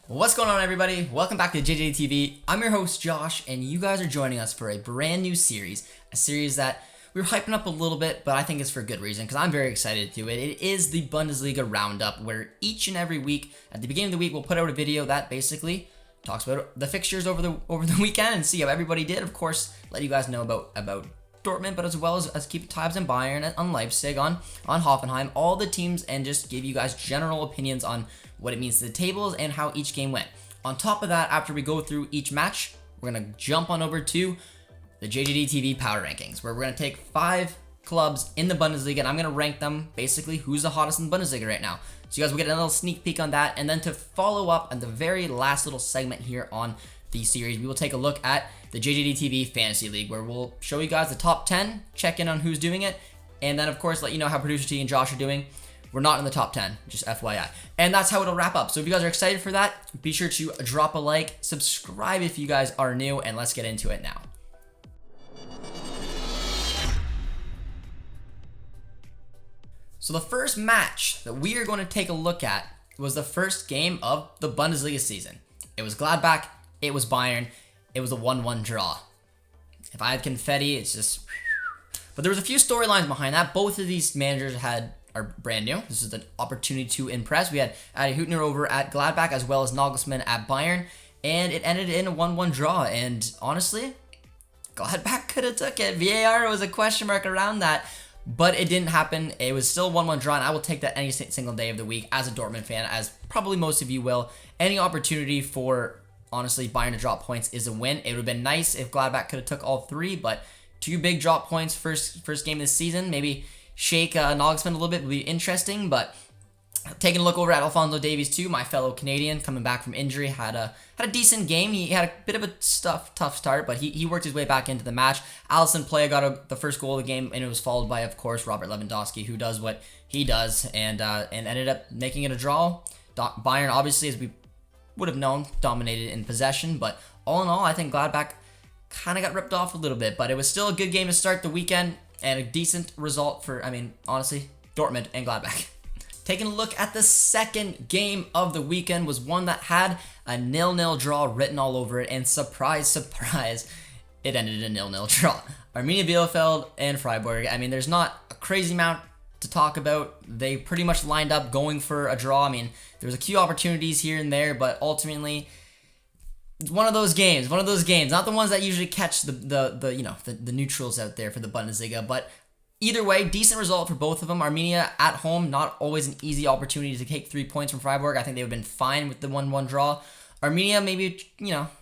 What's going on, everybody? Welcome back to JJD TV. I'm your host, Josh, and you guys are joining us for a brand new series, a series that we were hyping up a little bit, but I think it's for good reason because I'm very excited to do it. It is the Bundesliga Roundup, where each and every week, at the beginning of the week, we'll put out a video that basically talks about the fixtures over the weekend and see how everybody did. Of course, let you guys know about Dortmund, but as well as keep tabs on Bayern, on Leipzig, on Hoffenheim, all the teams, and just give you guys general opinions on what it means to the tables and how each game went. On top of that, after we go through each match, we're going to jump on over to the JJD TV Power Rankings, where we're going to take 5 clubs in the Bundesliga, and I'm going to rank them basically who's the hottest in the Bundesliga right now. So you guys will get a little sneak peek on that, and then to follow up on the very last little segment here on the series, we will take a look at the JJD TV Fantasy League, where we'll show you guys the top 10, check in on who's doing it, and then of course let you know how Producer T and Josh are doing. We're not in the top 10, just FYI. And that's how it'll wrap up. So if you guys are excited for that, be sure to drop a like, subscribe if you guys are new, and let's get into it now. So the first match that we are going to take a look at was the first game of the Bundesliga season. It was Gladbach, it was Bayern, it was a 1-1 draw. If I had confetti, it's just... But there was a few storylines behind that. Both of these managers are brand new. This is an opportunity to impress. We had Adi Hüttner over at Gladbach as well as Nagelsmann at Bayern, and it ended in a 1-1 draw. And honestly, Gladbach could have took it. VAR was a question mark around that, but it didn't happen. It was still a 1-1 draw, and I will take that any single day of the week as a Dortmund fan, as probably most of you will. Any opportunity for, honestly, Bayern to drop points is a win. It would have been nice if Gladbach could have took all 3, but 2 big drop points first game this season. Maybe shake Nagelsmann a little bit would be interesting, but taking a look over at Alphonso Davies too, my fellow Canadian, coming back from injury, had a decent game. He had a bit of a tough start, but he worked his way back into the match. Alisson Playa got the first goal of the game, and it was followed by, of course, Robert Lewandowski, who does what he does, and ended up making it a draw. Bayern, obviously, as we would have known, dominated in possession, but all in all, I think Gladbach kind of got ripped off a little bit, but it was still a good game to start the weekend, and a decent result for, honestly, Dortmund and Gladbach. Taking a look at the second game of the weekend was one that had a 0-0 draw written all over it, and surprise, surprise, it ended in a 0-0 draw. Arminia, Bielefeld, and Freiburg. There's not a crazy amount to talk about. They pretty much lined up going for a draw. There was a few opportunities here and there, but ultimately, it's one of those games, not the ones that usually catch the neutrals out there for the Bundesliga, but either way, decent result for both of them. Arminia at home, not always an easy opportunity to take 3 points from Freiburg. I think they would have been fine with the 1-1 draw. Arminia maybe,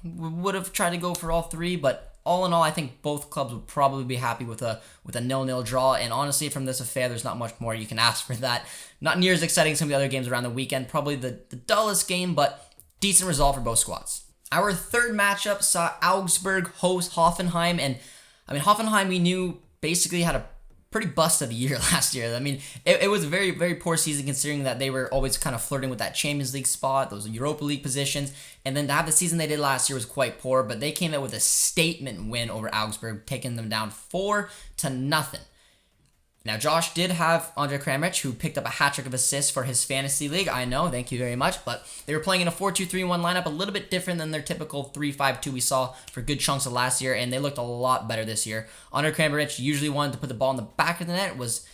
would have tried to go for all 3, but all in all, I think both clubs would probably be happy with a 0-0 draw, and honestly, from this affair, there's not much more you can ask for that. Not near as exciting as some of the other games around the weekend, probably the dullest game, but decent result for both squads. Our third matchup saw Augsburg host Hoffenheim, and Hoffenheim we knew basically had a pretty bust of a year last year. It was a very, very poor season considering that they were always kind of flirting with that Champions League spot, those Europa League positions, and then to have the season they did last year was quite poor, but they came out with a statement win over Augsburg, taking them down 4-0. Now, Josh did have Andre Kramaric, who picked up a hat-trick of assists for his fantasy league. I know, thank you very much. But they were playing in a 4-2-3-1 lineup, a little bit different than their typical 3-5-2 we saw for good chunks of last year, and they looked a lot better this year. Andre Kramaric usually wanted to put the ball in the back of the net, was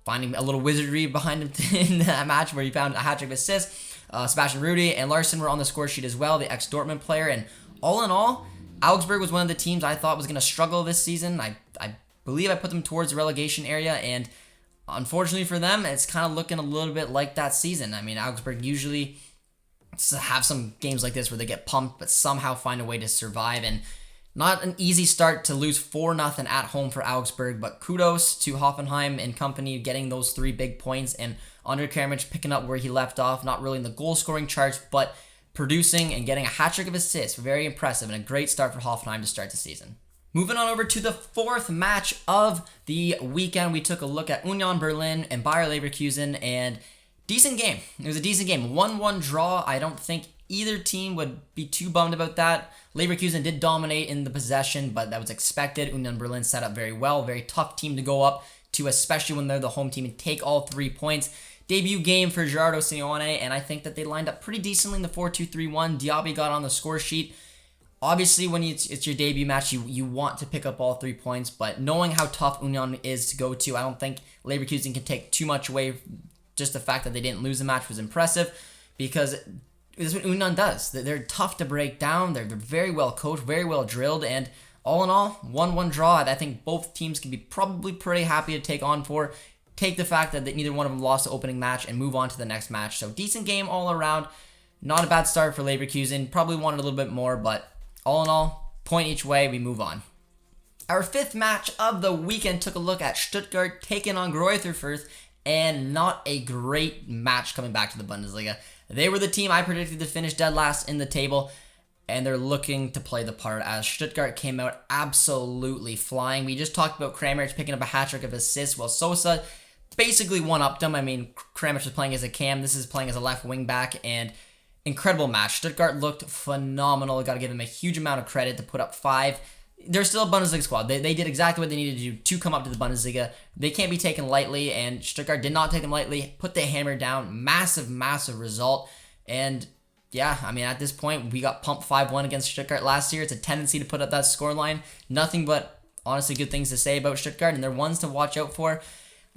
finding a little wizardry behind him in that match where he found a hat-trick of assists. Sebastian Rudy and Larson were on the score sheet as well, the ex-Dortmund player. And all in all, Augsburg was one of the teams I thought was going to struggle this season. I believe I put them towards the relegation area, and unfortunately for them, it's kind of looking a little bit like that season. Augsburg usually have some games like this where they get pumped, but somehow find a way to survive, and not an easy start to lose 4-0 at home for Augsburg, but kudos to Hoffenheim and company getting those 3 big points, and Andre Kramaric picking up where he left off, not really in the goal-scoring charts, but producing and getting a hat-trick of assists. Very impressive, and a great start for Hoffenheim to start the season. Moving on over to the fourth match of the weekend, we took a look at Union Berlin and Bayer Leverkusen, and decent game. It was a decent game. 1-1 draw. I don't think either team would be too bummed about that. Leverkusen did dominate in the possession, but that was expected. Union Berlin set up very well. Very tough team to go up to, especially when they're the home team, and take all 3 points. debut game for Gerardo Simeone, and I think that they lined up pretty decently in the 4-2-3-1. Diaby got on the score sheet. Obviously, when it's your debut match, you want to pick up all 3 points, but knowing how tough Union is to go to, I don't think Leverkusen can take too much away. Just the fact that they didn't lose the match was impressive, because this is what Union does. They're tough to break down. They're very well coached, very well drilled, and all in all, 1-1 draw. I think both teams can be probably pretty happy to take the fact that neither one of them lost the opening match and move on to the next match. So decent game all around. Not a bad start for Leverkusen. Probably wanted a little bit more, but all in all, point each way, we move on. Our 5th match of the weekend took a look at Stuttgart taking on Greuther Fürth, and not a great match coming back to the Bundesliga. They were the team I predicted to finish dead last in the table, and they're looking to play the part as Stuttgart came out absolutely flying. We just talked about Kramaric picking up a hat-trick of assists, while Sosa basically one-upped them. I mean, Kramaric was playing as a cam. This is playing as a left wing back, and incredible match. Stuttgart looked phenomenal. Got to give them a huge amount of credit to put up 5. They're still a Bundesliga squad. They did exactly what they needed to do to come up to the Bundesliga. They can't be taken lightly, and Stuttgart did not take them lightly. Put the hammer down. Massive, massive result. And yeah, I mean, at this point, we got pumped 5-1 against Stuttgart last year. It's a tendency to put up that scoreline. Nothing but, honestly, good things to say about Stuttgart, and they're ones to watch out for.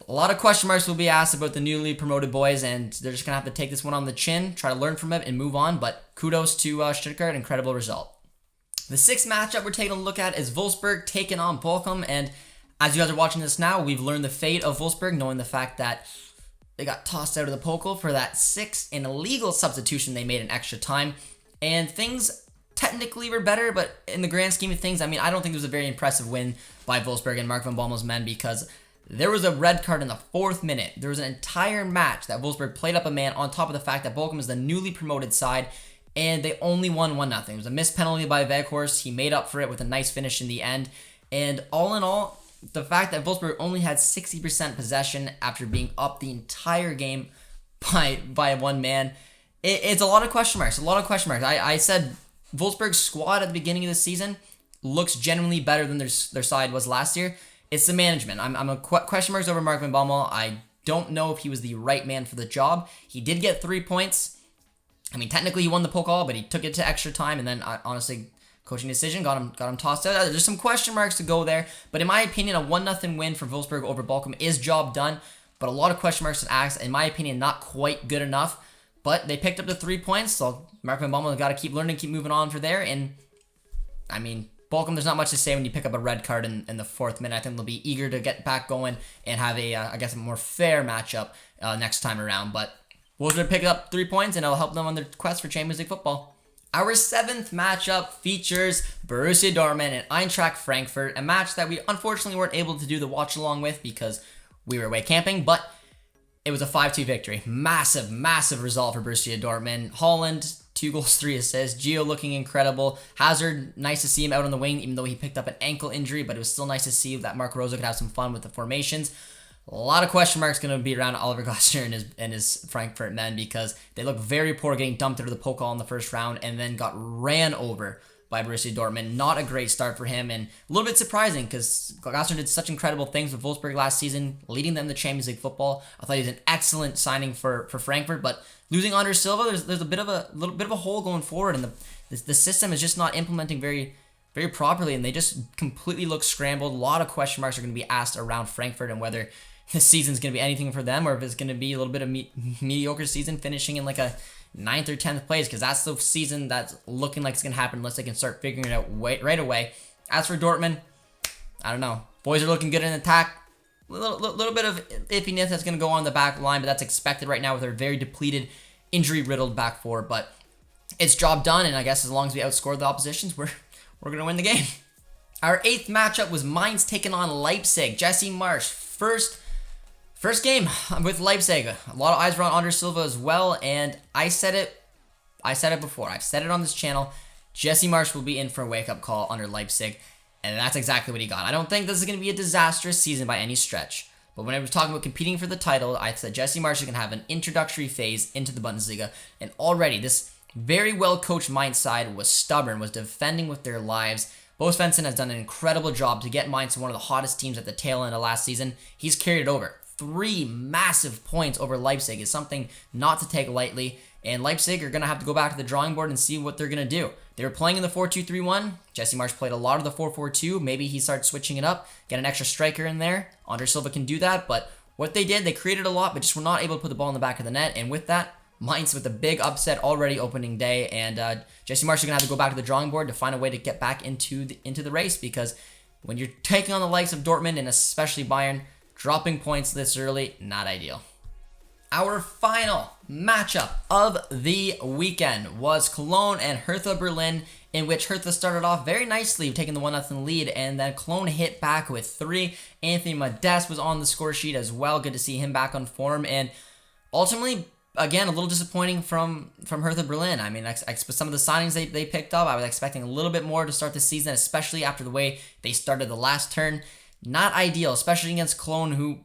A lot of question marks will be asked about the newly promoted boys, and they're just going to have to take this one on the chin, try to learn from it, and move on. But kudos to Stuttgart. Incredible result. The 6th matchup we're taking a look at is Wolfsburg taking on Bochum, and as you guys are watching this now, we've learned the fate of Wolfsburg, knowing the fact that they got tossed out of the Pokal for that 6 and illegal substitution they made in extra time, and things technically were better, but in the grand scheme of things, I mean, I don't think it was a very impressive win by Wolfsburg and Mark van Bommel's men, because there was a red card in the 4th minute. There was an entire match that Wolfsburg played up a man, on top of the fact that Bochum is the newly promoted side, and they only won 1-0. It was a missed penalty by Weghorst. He made up for it with a nice finish in the end. And all in all, the fact that Wolfsburg only had 60% possession after being up the entire game by one man, it's a lot of question marks. I said Wolfsburg's squad at the beginning of the season looks genuinely better than their side was last year. It's the management. I'm a question marks over Mark van Bommel. I don't know if he was the right man for the job. He did get 3 points. I mean, technically he won the Pokal, but he took it to extra time, and then honestly, coaching decision got him tossed out. There's some question marks to go there, but in my opinion, a 1-0 win for Wolfsburg over Bochum is job done. But a lot of question marks to ask. In my opinion, not quite good enough. But they picked up the 3 points, so Mark van Bommel got to keep learning, keep moving on for there. And I mean, Bochum, there's not much to say when you pick up a red card in the 4th minute. I think they'll be eager to get back going and have I guess, a more fair matchup next time around. But Wolfsburg pick up 3 points, and it'll help them on their quest for Champions League football. Our 7th matchup features Borussia Dortmund and Eintracht Frankfurt, a match that we unfortunately weren't able to do the watch along with because we were away camping, but it was a 5-2 victory. Massive, massive result for Borussia Dortmund. Haaland, 2 goals, 3 assists. Gio looking incredible. Hazard, nice to see him out on the wing, even though he picked up an ankle injury, but it was still nice to see that Marco Rose could have some fun with the formations. A lot of question marks going to be around Oliver Glasner and his Frankfurt men, because they look very poor getting dumped out of the Pokal in the first round and then got ran over by Borussia Dortmund. Not a great start for him, and a little bit surprising because Glasner did such incredible things with Wolfsburg last season, leading them to Champions League football. I thought he was an excellent signing for Frankfurt, but losing Andre Silva, there's a little bit of a hole going forward, and the system is just not implementing very properly, and they just completely look scrambled. A lot of question marks are going to be asked around Frankfurt and whether this season's going to be anything for them, or if it's going to be a little bit of mediocre season, finishing in like a 9th or 10th place, because that's the season that's looking like it's going to happen unless they can start figuring it out right away. As for Dortmund, I don't know. Boys are looking good in attack. A little bit of iffiness that's going to go on the back line, but that's expected right now with their very depleted, injury-riddled back four. But it's job done, and I guess as long as we outscore the oppositions, we're going to win the game. Our 8th matchup was Mainz taking on Leipzig. Jesse Marsch, First game with Leipzig. A lot of eyes were on Andre Silva as well, and I said it before. I've said it on this channel. Jesse Marsch will be in for a wake-up call under Leipzig, and that's exactly what he got. I don't think this is going to be a disastrous season by any stretch, but when I was talking about competing for the title, I said Jesse Marsch is going to have an introductory phase into the Bundesliga, and already this very well-coached Mainz side was stubborn, was defending with their lives. Bo Svensson has done an incredible job to get Mainz to one of the hottest teams at the tail end of last season. He's carried it over. 3 massive points over Leipzig is something not to take lightly. And Leipzig are going to have to go back to the drawing board and see what they're going to do. They were playing in the 4-2-3-1. Jesse Marsch played a lot of the 4-4-2. Maybe he starts switching it up, get an extra striker in there. Andre Silva can do that, but what they did, they created a lot, but just were not able to put the ball in the back of the net. And with that, Mainz with a big upset already opening day. And Jesse Marsch is going to have to go back to the drawing board to find a way to get back into the race, because when you're taking on the likes of Dortmund and especially Bayern, dropping points this early, not ideal. Our final matchup of the weekend was Cologne and Hertha Berlin, in which Hertha started off very nicely, taking the 1-0 lead, and then Cologne hit back with 3. Anthony Modeste was on the score sheet as well. Good to see him back on form, and ultimately, again, a little disappointing from Hertha Berlin. I mean, some of the signings they picked up, I was expecting a little bit more to start the season, especially after the way they started the last turn. Not ideal, especially against Cologne, who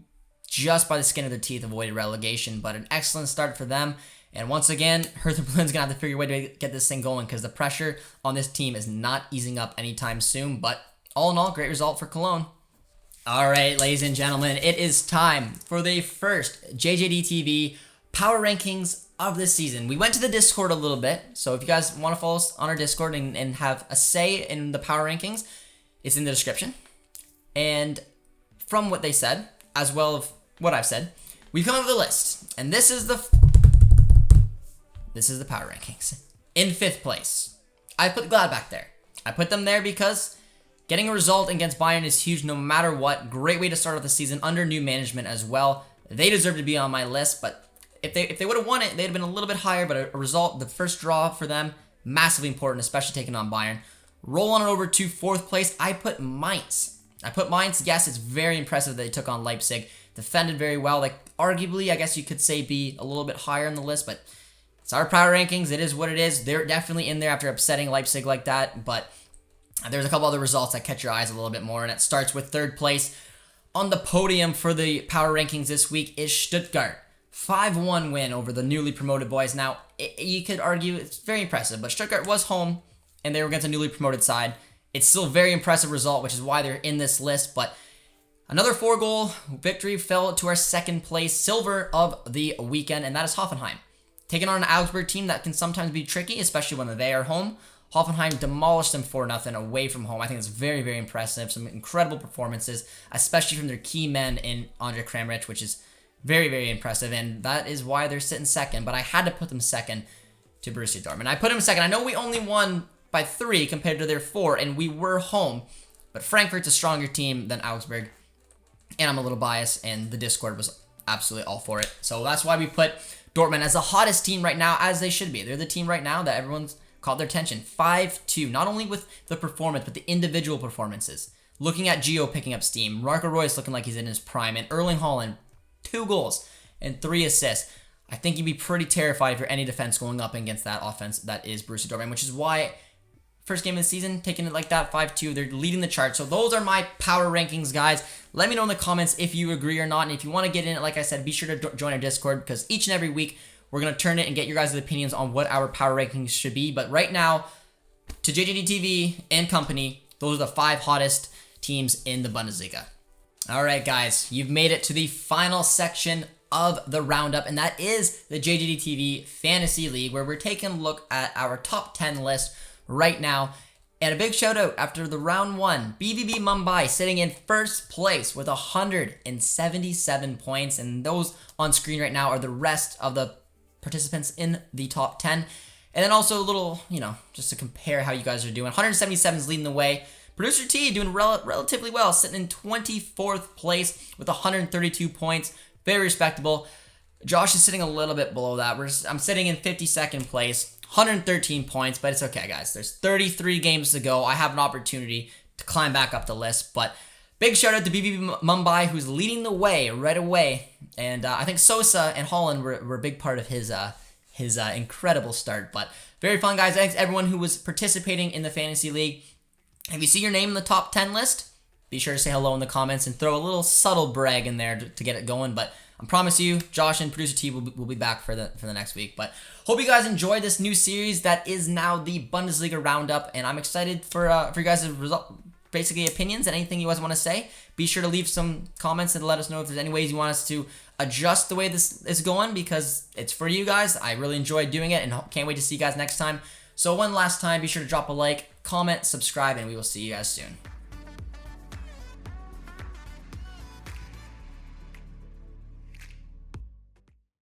just by the skin of their teeth avoided relegation, but an excellent start for them. And once again, Hertha Berlin's going to have to figure a way to get this thing going, because the pressure on this team is not easing up anytime soon. But all in all, great result for Cologne. All right, ladies and gentlemen, it is time for the first JJD TV power rankings of this season. We went to the Discord a little bit, so if you guys want to follow us on our Discord and have a say in the power rankings, it's in the description. And from what they said, as well as what I've said, we've come up with a list, and this is the power rankings. In 5th place, I put Gladbach there. I put them there because getting a result against Bayern is huge no matter what. Great way to start off the season under new management as well. They deserve to be on my list, but if they would have won it, they'd have been a little bit higher, but a result, the first draw for them, massively important, especially taking on Bayern. Roll on it over to 4th place, I put Mainz. Yes, it's very impressive that they took on Leipzig. Defended very well. Like, arguably, I guess you could say be a little bit higher on the list, but it's our power rankings. It is what it is. They're definitely in there after upsetting Leipzig like that, but there's a couple other results that catch your eyes a little bit more, and it starts with 3rd place. On the podium for the power rankings this week is Stuttgart. 5-1 win over the newly promoted boys. Now, you could argue it's very impressive, but Stuttgart was home, and they were against a newly promoted side. It's still a very impressive result, which is why they're in this list, but another 4-goal victory fell to our 2nd place silver of the weekend, and that is Hoffenheim. Taking on an Augsburg team that can sometimes be tricky, especially when they are home. Hoffenheim demolished them 4-0 away from home. I think it's very, very impressive. Some incredible performances, especially from their key men in Andre Kramaric, which is very, very impressive, and that is why they're sitting 2nd, but I had to put them 2nd to Borussia Dortmund. I put them 2nd. I know we only won by 3 compared to their 4, and we were home, but Frankfurt's a stronger team than Augsburg, and I'm a little biased, and the Discord was absolutely all for it. So that's why we put Dortmund as the hottest team right now, as they should be. They're the team right now that everyone's caught their attention. 5-2, not only with the performance, but the individual performances. Looking at Gio picking up steam, Marco Reus looking like he's in his prime, and Erling Haaland, 2 goals and 3 assists. I think you'd be pretty terrified for any defense going up against that offense that is Borussia Dortmund, which is why first game of the season, taking it like that, 5-2, they're leading the chart. So those are my power rankings, guys. Let me know in the comments if you agree or not, and if you want to get in it, like I said, be sure to join our Discord, because each and every week we're going to turn it and get your guys' opinions on what our power rankings should be. But right now, to JJD TV and company, those are the 5 hottest teams in the Bundesliga. All right, guys, you've made it to the final section of the roundup, and that is the JJD TV Fantasy League, where we're taking a look at our top 10 list right now. And a big shout out after the round 1, BVB Mumbai sitting in 1st place with 177 points, and those on screen right now are the rest of the participants in the top 10. And then also a little, just to compare how you guys are doing. 177 is leading the way. Producer T doing relatively well, sitting in 24th place with 132 points. Very respectable. Josh is sitting a little bit below that. I'm sitting in 52nd place, 113 points, but it's okay, guys. There's 33 games to go. I have an opportunity to climb back up the list, but big shout out to BVB Mumbai, who's leading the way right away. And I think Sosa and Holland were a big part of his incredible start. But very fun, guys. Thanks everyone who was participating in the Fantasy League. If you see your name in the top 10 list, be sure to say hello in the comments and throw a little subtle brag in there to get it going. But I promise you, Josh and Producer T will be back for the next week. But hope you guys enjoyed this new series that is now the Bundesliga Roundup, and I'm excited for you guys' basically opinions and anything you guys want to say. Be sure to leave some comments and let us know if there's any ways you want us to adjust the way this is going, because it's for you guys. I really enjoyed doing it and can't wait to see you guys next time. So one last time, be sure to drop a like, comment, subscribe, and we will see you guys soon.